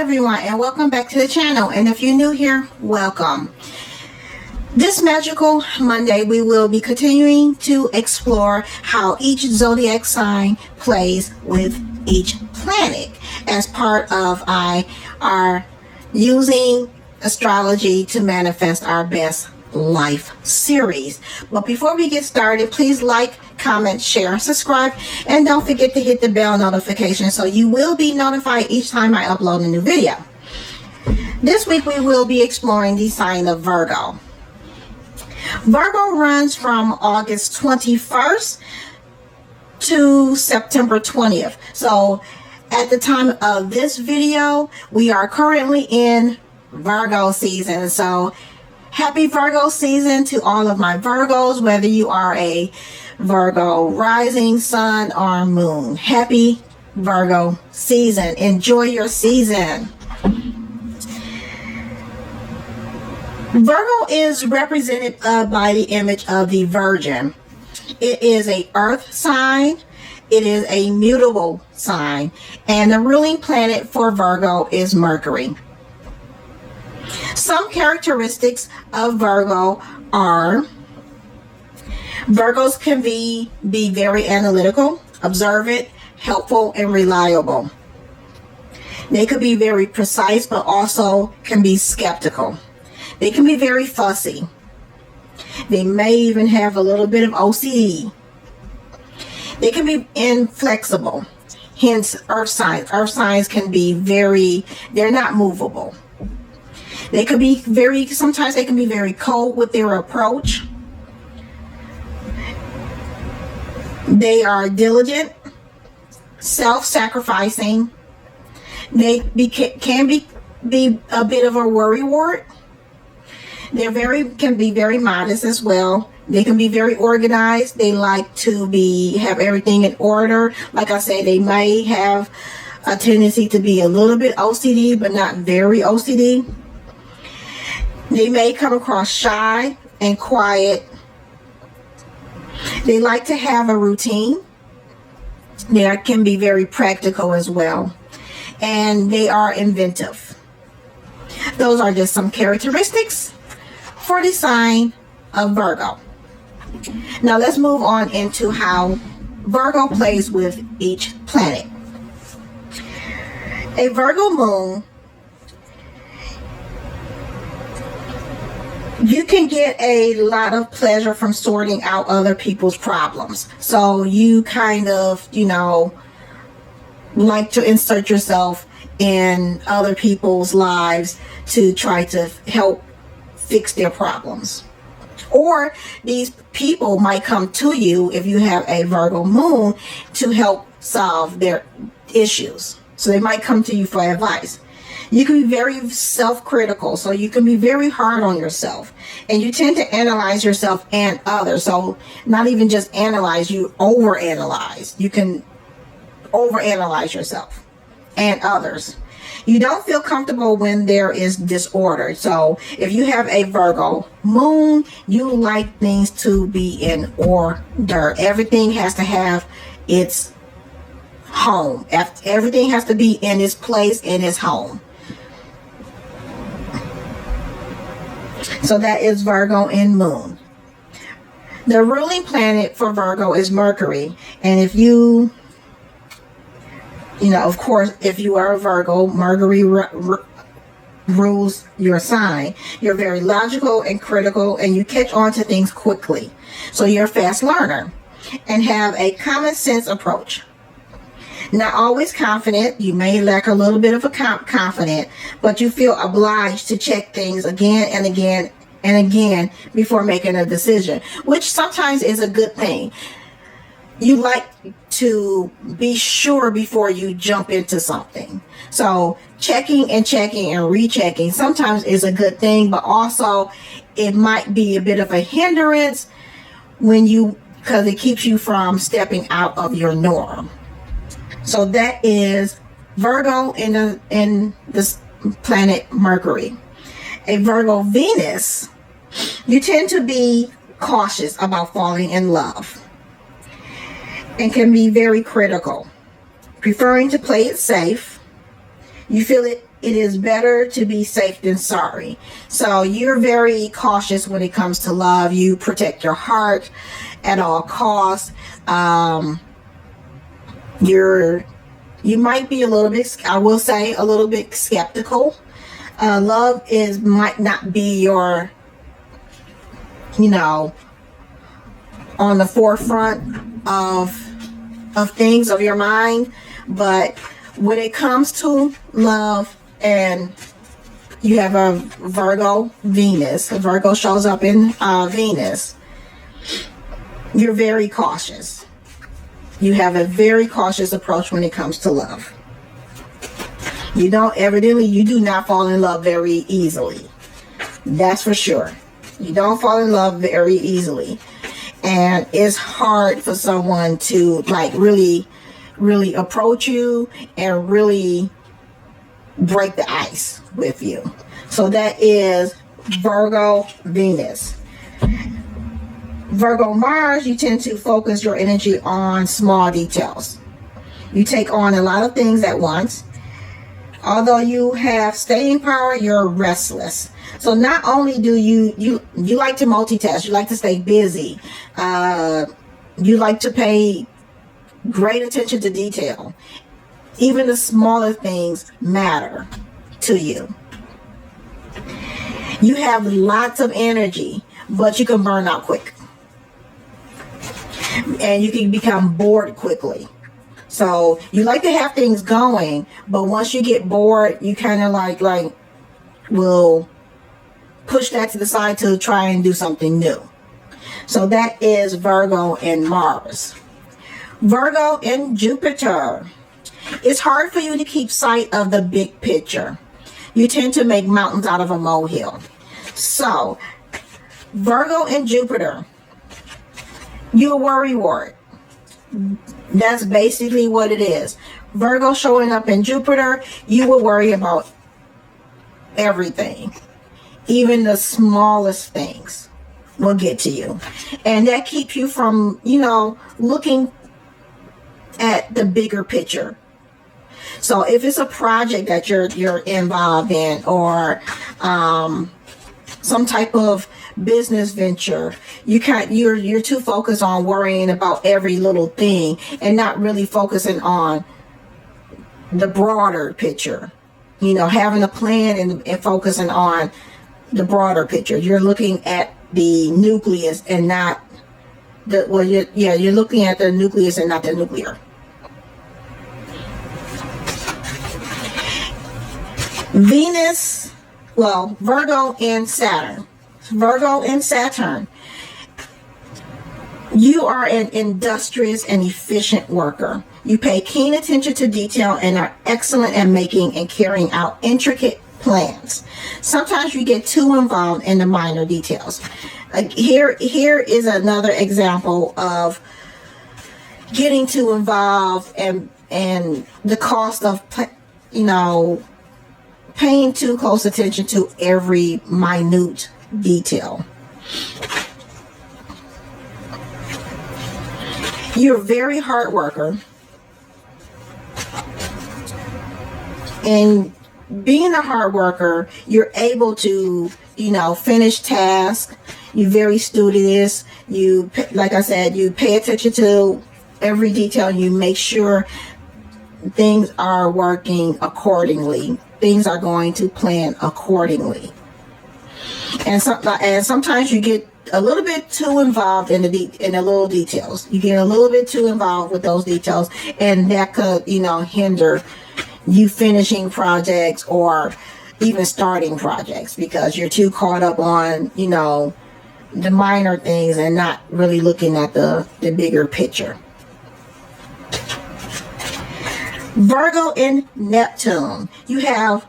everyone, and welcome back to the channel. And if you're new here, welcome. This magical Monday, we will be continuing to explore how each zodiac sign plays with each planet as part of our using astrology to manifest our best life series. But before we get started, please like, comment, share, subscribe, and don't forget to hit the bell notification so you will be notified each time I upload a new video. This week we will be exploring the sign of Virgo. Virgo runs from August 21st to September 20th. So at the time of this video, we are currently in Virgo season. So happy Virgo season to all of my Virgos, whether you are a Virgo rising, sun, or moon. Happy Virgo season. Enjoy your season. Virgo is represented by the image of the Virgin. It is a earth sign. It is a mutable sign. And the ruling planet for Virgo is Mercury. Some characteristics of Virgo are Virgos can be very analytical, observant, helpful, and reliable. They could be very precise, but also can be skeptical. They can be very fussy. They may even have a little bit of OCD. They can be inflexible. Hence, earth signs. Earth signs can be they're not movable. They could be sometimes they can be very cold with their approach. They are diligent, self-sacrificing. They can be a bit of a worrywart. Can be very modest as well. They can be very organized. They like to have everything in order. Like I said, they may have a tendency to be a little bit OCD, but not very OCD. They may come across shy and quiet. They like to have a routine. They can be very practical as well. And they are inventive. Those are just some characteristics for the sign of Virgo. Now let's move on into how Virgo plays with each planet. A Virgo moon, you can get a lot of pleasure from sorting out other people's problems. So you kind of, like to insert yourself in other people's lives to try to help fix their problems. Or these people might come to you, if you have a Virgo moon, to help solve their issues. So they might come to you for advice. You can be very self-critical, so you can be very hard on yourself. And you tend to analyze yourself and others. So not even just analyze, you overanalyze. You can overanalyze yourself and others. You don't feel comfortable when there is disorder. So if you have a Virgo moon, you like things to be in order. Everything has to have its home. Everything has to be in its place, in its home. So that is Virgo and Moon. The ruling planet for Virgo is Mercury. And if of course, if you are a Virgo, Mercury rules your sign. You're very logical and critical, and you catch on to things quickly. So you're a fast learner and have a common sense approach. Not always confident. You may lack a little bit of a confidence, but you feel obliged to check things again and again and again before making a decision, which sometimes is a good thing. You like to be sure before you jump into something. So checking and rechecking sometimes is a good thing, but also it might be a bit of a hindrance because it keeps you from stepping out of your norm. So that is Virgo in this planet Mercury. A Virgo Venus, you tend to be cautious about falling in love and can be very critical, preferring to play it safe. You feel it it is better to be safe than sorry. So you're very cautious when it comes to love. You protect your heart at all costs. You might be a little bit, I will say, a little bit skeptical. Love might not be your, on the forefront of things, of your mind. But when it comes to love, and you have a Virgo Venus, Virgo shows up in Venus, you're very cautious. You have a very cautious approach when it comes to love. You do not fall in love very easily. That's for sure. You don't fall in love very easily. And it's hard for someone to really, really approach you and really break the ice with you. So that is Virgo Venus. Virgo Mars, you tend to focus your energy on small details. You take on a lot of things at once. Although you have staying power, you're restless. So not only do you like to multitask, you like to stay busy. You like to pay great attention to detail. Even the smaller things matter to you. You have lots of energy, but you can burn out quick. And you can become bored quickly. So you like to have things going, but once you get bored, you kind of like will push that to the side to try and do something new. So that is Virgo and Mars. Virgo and Jupiter. It's hard for you to keep sight of the big picture. You tend to make mountains out of a molehill. So Virgo and Jupiter, you're a worry wart. That's basically what it is. Virgo showing up in Jupiter, you will worry about everything. Even the smallest things will get to you. And that keeps you from, looking at the bigger picture. So if it's a project that you're involved in, or some type of business venture, you're too focused on worrying about every little thing and not really focusing on the broader picture. Having a plan and focusing on the broader picture. You're looking at the nucleus and not you're looking at the nucleus and not the nuclear. Virgo and Saturn. Virgo and Saturn. You are an industrious and efficient worker. You pay keen attention to detail and are excellent at making and carrying out intricate plans. Sometimes you get too involved in the minor details. Here is another example of getting too involved and the cost of paying too close attention to every minute detail. You're a very hard worker, and being a hard worker, you're able to finish tasks. You're very studious. Like I said, you pay attention to every detail. You make sure things are working accordingly. Things are going to plan accordingly. And sometimes you get a little bit too involved in the little details. You get a little bit too involved with those details, and that could, hinder you finishing projects or even starting projects because you're too caught up on, the minor things and not really looking at the bigger picture. Virgo and Neptune. You have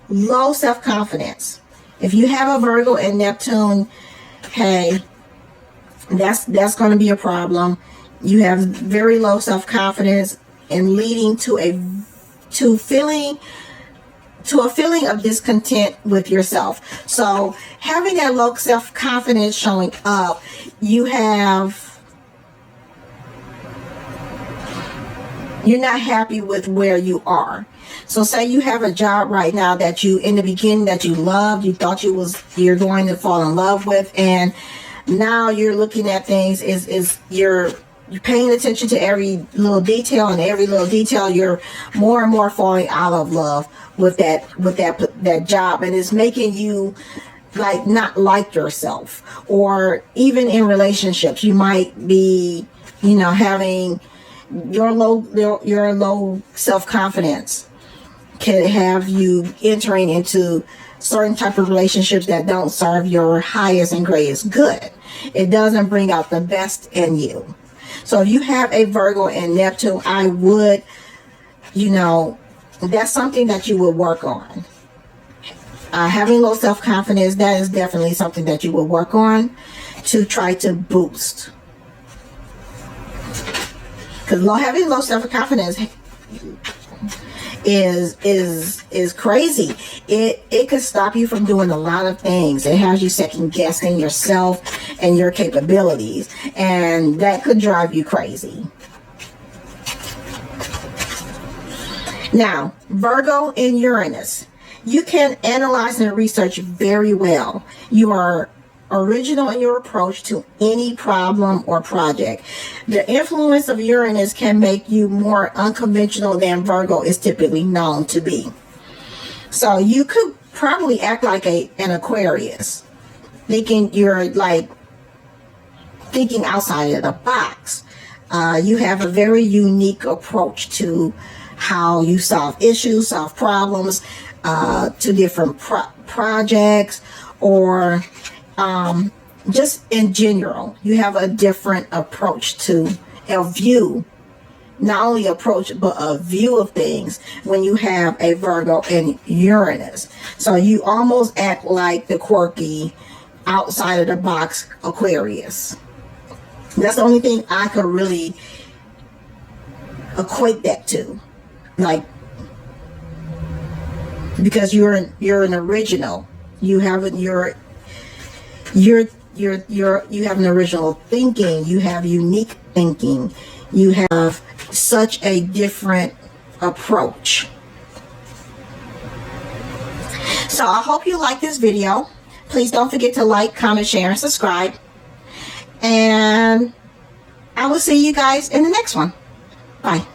low self-confidence. If you have a Virgo and Neptune, hey, that's going to be a problem. You have very low self-confidence and leading to a feeling of discontent with yourself. So having that low self-confidence showing up, you have You're not happy with where you are. So say you have a job right now that you, in the beginning, that you loved, you thought you're going to fall in love with, and now you're looking at things, you're paying attention to every little detail, and every little detail you're more and more falling out of love with that job, and it's making you like not like yourself. Or even in relationships, you might be, having your low self-confidence can have you entering into certain type of relationships that don't serve your highest and greatest good. It doesn't bring out the best in you. So if you have a Virgo and Neptune, I would, that's something that you would work on. Having low self-confidence, that is definitely something that you will work on to try to boost. Because having low self-confidence is crazy. It could stop you from doing a lot of things. It has you second guessing yourself and your capabilities, and that could drive you crazy. Now, Virgo and Uranus. You can analyze and research very well. You are original in your approach to any problem or project. The influence of Uranus can make you more unconventional than Virgo is typically known to be. So you could probably act like an Aquarius, you're like thinking outside of the box. You have a very unique approach to how you solve issues, solve problems, to different projects, or just in general. You have a different approach to a view, not only approach, but a view of things when you have a Virgo and Uranus. So you almost act like the quirky, outside of the box Aquarius. That's the only thing I could really equate that to, like, because you're an original. You have you have an original thinking. You have unique thinking. You have such a different approach. So I hope you like this video. Please don't forget to like, comment, share, and subscribe. And I will see you guys in the next one. Bye.